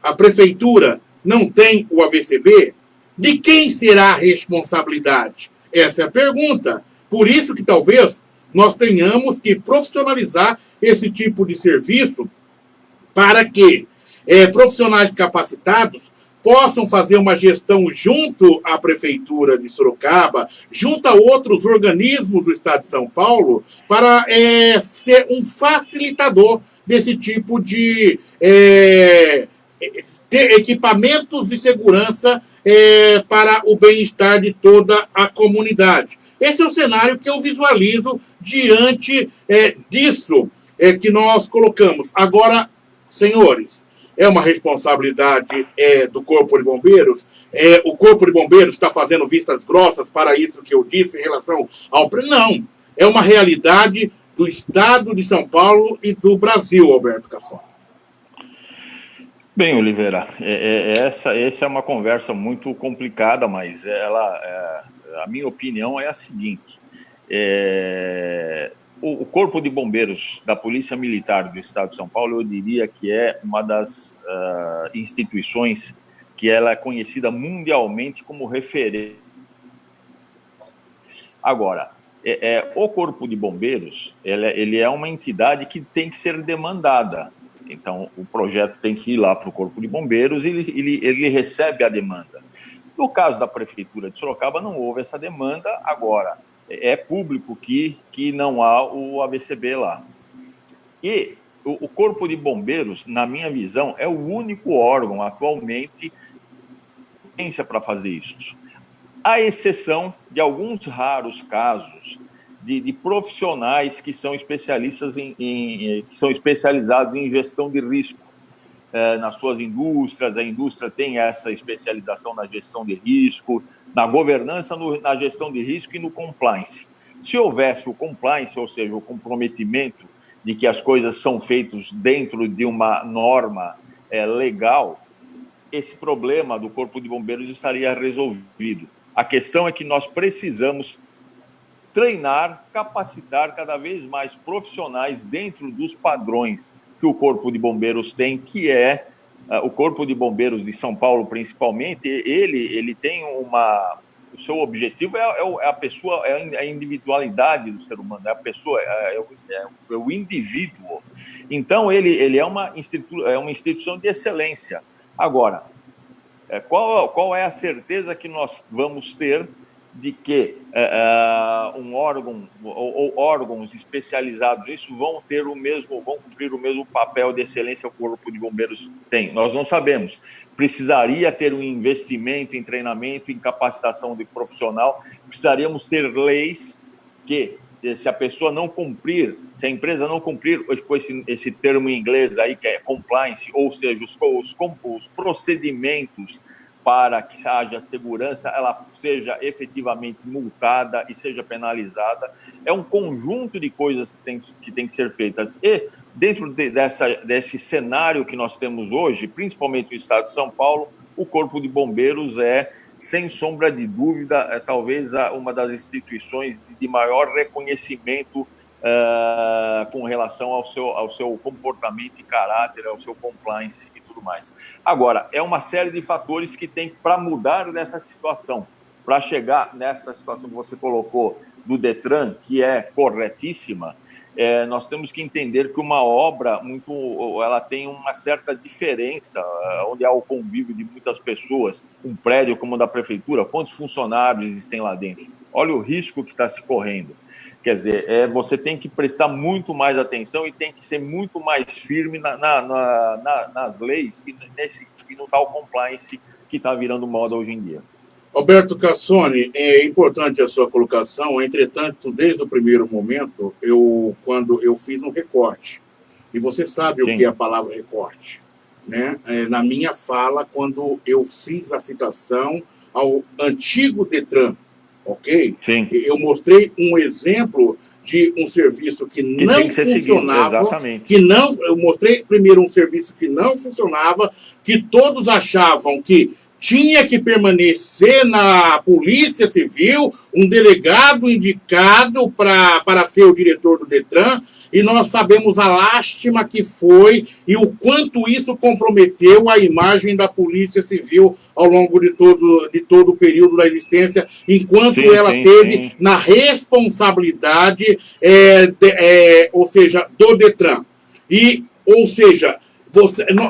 a Prefeitura, não tem o AVCB? De quem será a responsabilidade? Essa é a pergunta. Por isso que talvez nós tenhamos que profissionalizar esse tipo de serviço para que profissionais capacitados possam fazer uma gestão junto à Prefeitura de Sorocaba, junto a outros organismos do Estado de São Paulo, para ser um facilitador desse tipo de ter equipamentos de segurança para o bem-estar de toda a comunidade. Esse é o cenário que eu visualizo diante disso que nós colocamos. Agora, senhores, é uma responsabilidade do Corpo de Bombeiros. O Corpo de Bombeiros está fazendo vistas grossas para isso que eu disse em relação ao... Não, é uma realidade do Estado de São Paulo e do Brasil, Alberto Cassoni. Bem, Oliveira, essa é uma conversa muito complicada, mas a minha opinião é a seguinte: o Corpo de Bombeiros da Polícia Militar do Estado de São Paulo, eu diria que é uma das instituições que ela é conhecida mundialmente como referência. Agora, o Corpo de Bombeiros, ele é uma entidade que tem que ser demandada. Então, o projeto tem que ir lá para o Corpo de Bombeiros e ele recebe a demanda. No caso da Prefeitura de Sorocaba, não houve essa demanda. Agora, é público que não há o AVCB lá. E o Corpo de Bombeiros, na minha visão, é o único órgão atualmente para fazer isso. À exceção de alguns raros casos de profissionais que são especialistas que são especializados em gestão de risco. Nas suas indústrias, a indústria tem essa especialização na gestão de risco, na governança, na gestão de risco e no compliance. Se houvesse o compliance, ou seja, o comprometimento de que as coisas são feitas dentro de uma norma legal, esse problema do Corpo de Bombeiros estaria resolvido. A questão é que nós precisamos treinar, capacitar cada vez mais profissionais dentro dos padrões que o Corpo de Bombeiros tem, que é o Corpo de Bombeiros de São Paulo, principalmente. Ele tem o seu objetivo é a pessoa, é a individualidade do ser humano, é a pessoa, é o indivíduo. Então, ele é uma instituição de excelência. Agora, qual é a certeza que nós vamos ter de que um órgão ou órgãos especializados nisso vão cumprir o mesmo papel de excelência que o Corpo de Bombeiros tem? Nós não sabemos. Precisaria ter um investimento em treinamento, em capacitação de profissional, precisaríamos ter leis que, se a pessoa não cumprir, se a empresa não cumprir com esse termo em inglês aí, que é compliance, ou seja, os procedimentos para que haja segurança, ela seja efetivamente multada e seja penalizada. É um conjunto de coisas que tem que ser feitas. E, dentro desse cenário que nós temos hoje, principalmente no estado de São Paulo, o Corpo de Bombeiros sem sombra de dúvida, talvez uma das instituições de maior reconhecimento com relação ao seu comportamento e caráter, ao seu compliance e tudo mais. Agora, é uma série de fatores que tem para mudar nessa situação, para chegar nessa situação que você colocou do Detran, que é corretíssima. Nós temos que entender que uma obra ela tem uma certa diferença, onde há o convívio de muitas pessoas, um prédio como o da prefeitura, quantos funcionários existem lá dentro? Olha o risco que está se correndo. Quer dizer, você tem que prestar muito mais atenção e tem que ser muito mais firme nas leis e no tal compliance que está virando moda hoje em dia. Roberto Cassoni, é importante a sua colocação, entretanto, desde o primeiro momento, quando eu fiz um recorte, e você sabe Sim. o que é a palavra recorte, né? Na minha fala, quando eu fiz a citação ao antigo Detran, ok? Sim. Eu mostrei um exemplo de um serviço que não funcionava, eu mostrei primeiro um serviço que não funcionava, que todos achavam que tinha que permanecer na Polícia Civil, um delegado indicado para ser o diretor do Detran, e nós sabemos a lástima que foi e o quanto isso comprometeu a imagem da Polícia Civil ao longo de todo o período da existência, enquanto ela teve na responsabilidade, ou seja, do Detran. Ou seja,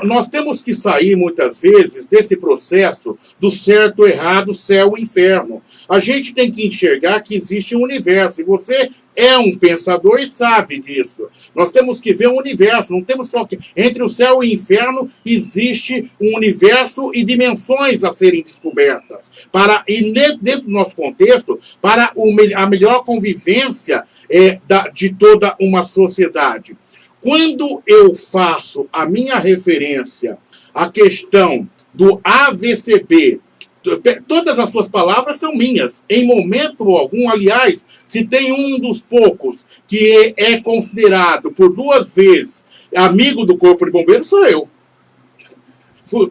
nós temos que sair, muitas vezes, desse processo do certo, errado, céu e inferno. A gente tem que enxergar que existe um universo, e você é um pensador e sabe disso. Nós temos que ver um universo, não temos só que... Entre o céu e o inferno existe um universo e dimensões a serem descobertas. E dentro do nosso contexto, para a melhor convivência de toda uma sociedade. Quando eu faço a minha referência à questão do AVCB, todas as suas palavras são minhas. Em momento algum, aliás, se tem um dos poucos que é considerado por 2 vezes amigo do Corpo de Bombeiros, sou eu.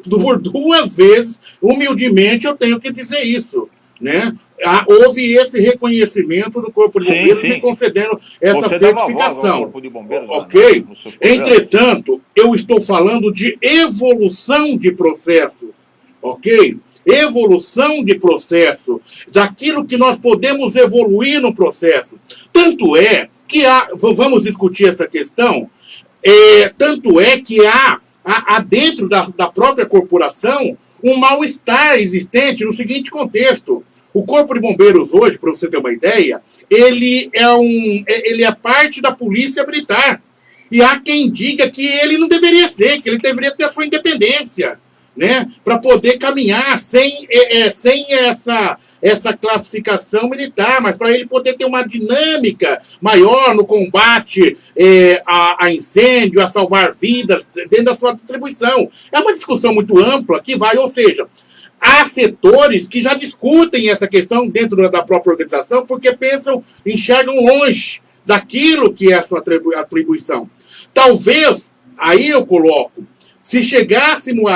Por 2 vezes, humildemente, eu tenho que dizer isso, né? Houve esse reconhecimento do Corpo de Bombeiros me concedendo essa certificação. Corpo de Bombeiros, ok? Entretanto, eu estou falando de evolução de processos, ok? evolução de processo, daquilo que nós podemos evoluir no processo. Tanto é que vamos discutir essa questão, tanto é que há dentro da própria corporação um mal-estar existente no seguinte contexto. O Corpo de Bombeiros hoje, para você ter uma ideia, ele é parte da Polícia Militar. E há quem diga que ele não deveria ser, que ele deveria ter a sua independência, né, para poder caminhar sem essa classificação militar, mas para ele poder ter uma dinâmica maior no combate a incêndio, a salvar vidas, dentro da sua distribuição. É uma discussão muito ampla que vai, ou seja, há setores que já discutem essa questão dentro da própria organização porque enxergam longe daquilo que é a sua atribuição. Talvez, aí eu coloco, se chegássemos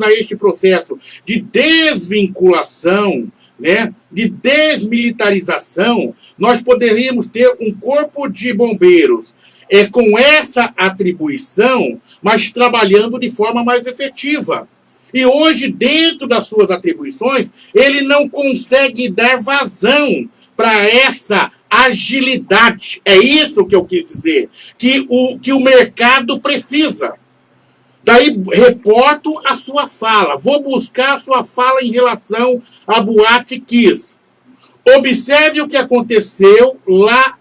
a este processo de desvinculação, né, de desmilitarização, nós poderíamos ter um corpo de bombeiros com essa atribuição, mas trabalhando de forma mais efetiva. E hoje, dentro das suas atribuições, ele não consegue dar vazão para essa agilidade. É isso que eu quis dizer, que o mercado precisa. Daí, reporto a sua fala. Vou buscar a sua fala em relação à Boate Kiss. Observe o que aconteceu lá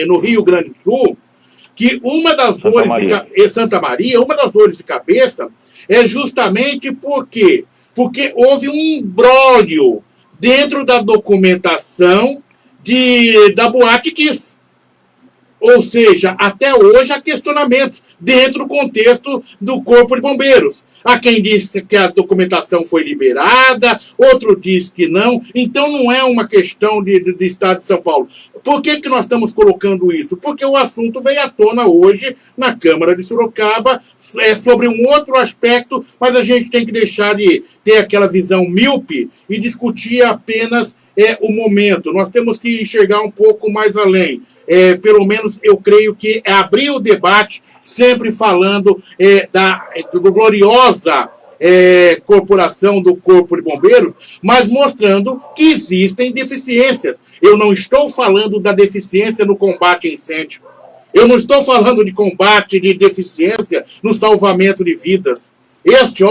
no Rio Grande do Sul, que uma das dores de Santa Maria, uma das dores de cabeça é justamente porque houve um imbróglio dentro da documentação da Boate Kiss. Ou seja, até hoje há questionamentos dentro do contexto do Corpo de Bombeiros. Há quem disse que a documentação foi liberada, outro diz que não. Então não é uma questão de Estado de São Paulo. Por que nós estamos colocando isso? Porque o assunto veio à tona hoje na Câmara de Sorocaba sobre um outro aspecto, mas a gente tem que deixar de ter aquela visão míope e discutir apenas o momento. Nós temos que enxergar um pouco mais além. Pelo menos eu creio que é abrir o debate sempre falando da gloriosa corporação do Corpo de Bombeiros, mas mostrando que existem deficiências. Eu não estou falando da deficiência no combate a incêndio. Eu não estou falando de combate de deficiência no salvamento de vidas. Este,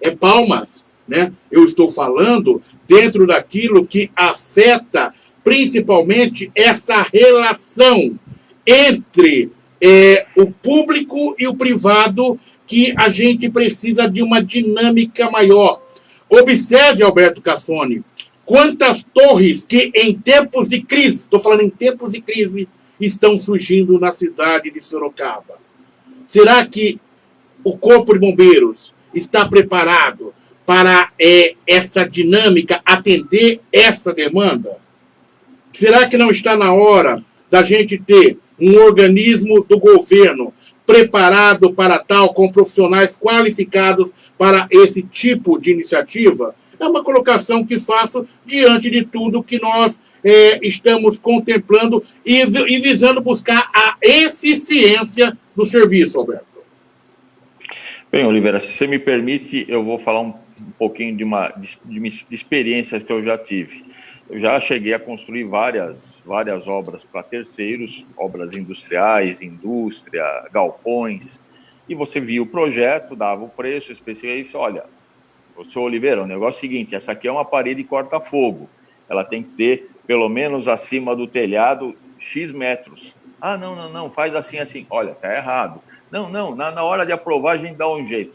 é palmas, né? Eu estou falando dentro daquilo que afeta principalmente essa relação entre o público e o privado, que a gente precisa de uma dinâmica maior. Observe, Alberto Cassoni, quantas torres que em tempos de crise, estou falando em tempos de crise, estão surgindo na cidade de Sorocaba. Será que o Corpo de Bombeiros está preparado para essa dinâmica, atender essa demanda? Será que não está na hora da gente ter um organismo do governo preparado para tal, com profissionais qualificados para esse tipo de iniciativa? É uma colocação que faço diante de tudo que nós estamos contemplando e visando buscar a eficiência do serviço, Alberto. Bem, Oliveira, se você me permite, eu vou falar um pouquinho de experiências que eu já tive. Eu já cheguei a construir várias obras para terceiros, obras industriais, indústria, galpões, e você via o projeto, dava o preço, específico, e disse, olha, senhor Oliveira, o negócio é o seguinte, essa aqui é uma parede corta-fogo, ela tem que ter, pelo menos acima do telhado, X metros. Ah, não, faz assim, olha, tá errado. Não, na hora de aprovar a gente dá um jeito.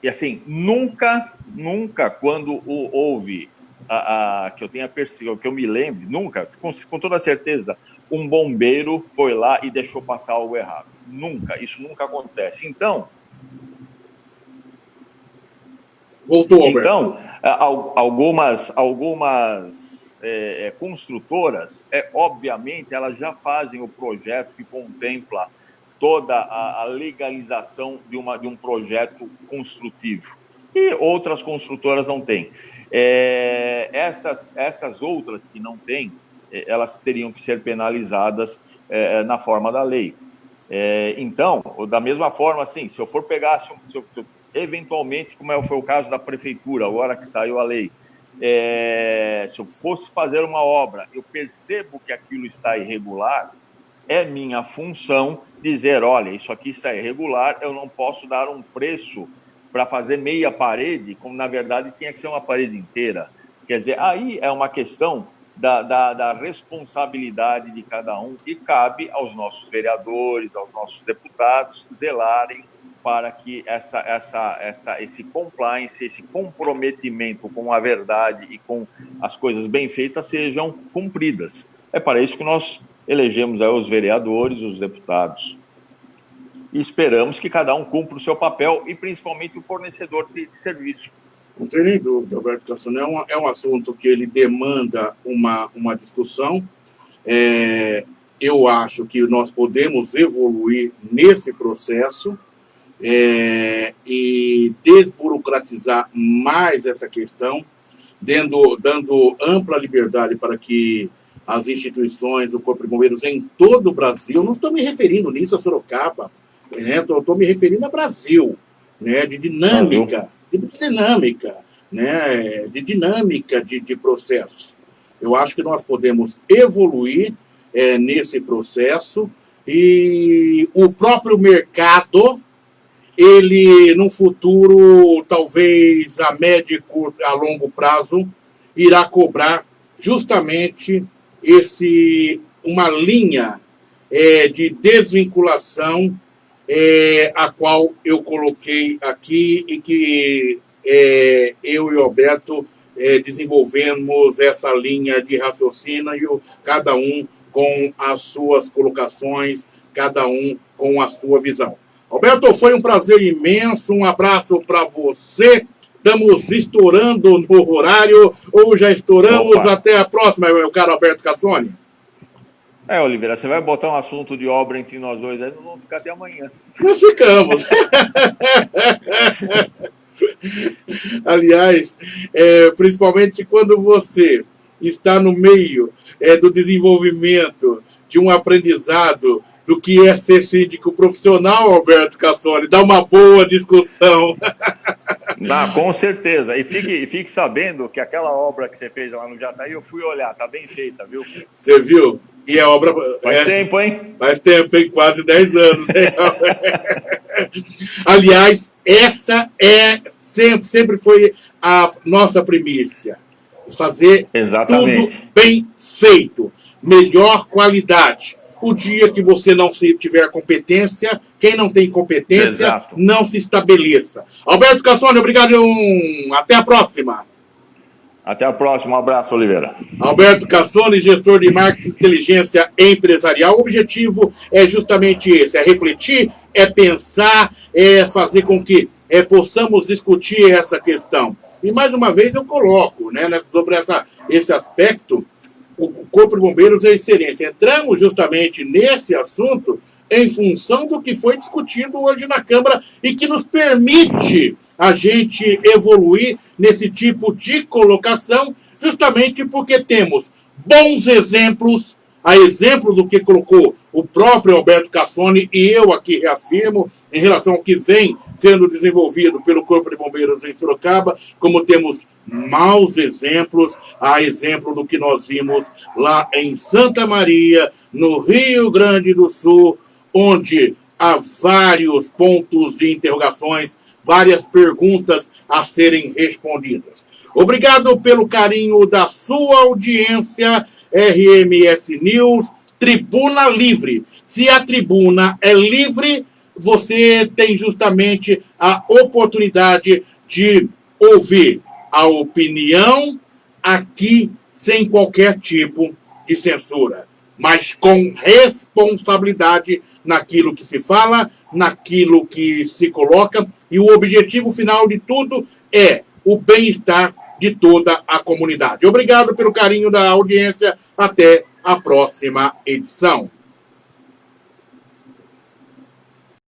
E assim, nunca, quando houve, que eu tenha percebido, que eu me lembre, nunca, com toda certeza, um bombeiro foi lá e deixou passar algo errado. Nunca, isso nunca acontece. Então, voltou, Alberto. Então, algumas construtoras, obviamente, elas já fazem o projeto que contempla toda a legalização de um projeto construtivo. E outras construtoras não têm. Essas outras que não têm, elas teriam que ser penalizadas na forma da lei. Então, da mesma forma, assim, se eu for pegar, se eu eventualmente, como foi o caso da prefeitura, agora que saiu a lei, se eu fosse fazer uma obra, eu percebo que aquilo está irregular, é minha função dizer, olha, isso aqui está irregular, eu não posso dar um preço para fazer meia parede, como na verdade tinha que ser uma parede inteira. Quer dizer, aí é uma questão da responsabilidade de cada um, e cabe aos nossos vereadores, aos nossos deputados, zelarem para que esse compliance, esse comprometimento com a verdade e com as coisas bem feitas sejam cumpridas. É para isso que nós elegemos aí os vereadores, os deputados. E esperamos que cada um cumpra o seu papel, e principalmente o fornecedor de serviço. Não tem nem dúvida, Alberto Cassoni, é um assunto que ele demanda uma discussão. Eu acho que nós podemos evoluir nesse processo e desburocratizar mais essa questão, dando ampla liberdade para que as instituições do Corpo de Bombeiros em todo o Brasil, não estou me referindo nisso a Sorocaba, estou me referindo a Brasil, né, de dinâmica, de processos. Eu acho que nós podemos evoluir nesse processo, e o próprio mercado, ele, no futuro, talvez a médio e a longo prazo, irá cobrar justamente uma linha de desvinculação, a qual eu coloquei aqui, e que eu e o Alberto desenvolvemos essa linha de raciocínio, cada um com as suas colocações, cada um com a sua visão. Alberto, foi um prazer imenso, um abraço para você. Estamos estourando no horário, ou já estouramos. Opa. Até a próxima, meu caro Alberto Cassoni. Oliveira, você vai botar um assunto de obra entre nós dois, aí nós vamos ficar até amanhã. Nós ficamos. Aliás, principalmente quando você está no meio do desenvolvimento de um aprendizado do que é ser síndico profissional, Alberto Cassoni, dá uma boa discussão. Não, com certeza. E fique sabendo que aquela obra que você fez lá no Jataí, eu fui olhar, tá bem feita, viu? Você viu? E a obra... Faz tempo, hein? Faz tempo, hein? Quase 10 anos. Hein? Aliás, essa sempre foi a nossa primícia. Fazer tudo bem feito. Melhor qualidade. O dia que você não tiver competência, quem não tem competência, não se estabeleça. Alberto Cassoni, obrigado. Até a próxima. Até a próxima. Um abraço, Oliveira. Alberto Cassoni, gestor de marketing e inteligência empresarial. O objetivo é justamente esse, é refletir, é pensar, é fazer com que possamos discutir essa questão. E, mais uma vez, eu coloco, né, sobre esse aspecto, o Corpo de Bombeiros é excelência. Entramos justamente nesse assunto em função do que foi discutido hoje na Câmara e que nos permite a gente evoluir nesse tipo de colocação, justamente porque temos bons exemplos, a exemplo do que colocou o próprio Alberto Cassoni, e eu aqui reafirmo, em relação ao que vem sendo desenvolvido pelo Corpo de Bombeiros em Sorocaba, como temos maus exemplos, a exemplo do que nós vimos lá em Santa Maria, no Rio Grande do Sul, onde há vários pontos de interrogações, várias perguntas a serem respondidas. Obrigado pelo carinho da sua audiência, RMS News, Tribuna Livre. Se a tribuna é livre, você tem justamente a oportunidade de ouvir a opinião aqui sem qualquer tipo de censura, mas com responsabilidade naquilo que se fala, naquilo que se coloca, e o objetivo final de tudo é o bem-estar de toda a comunidade. Obrigado pelo carinho da audiência. Até a próxima edição.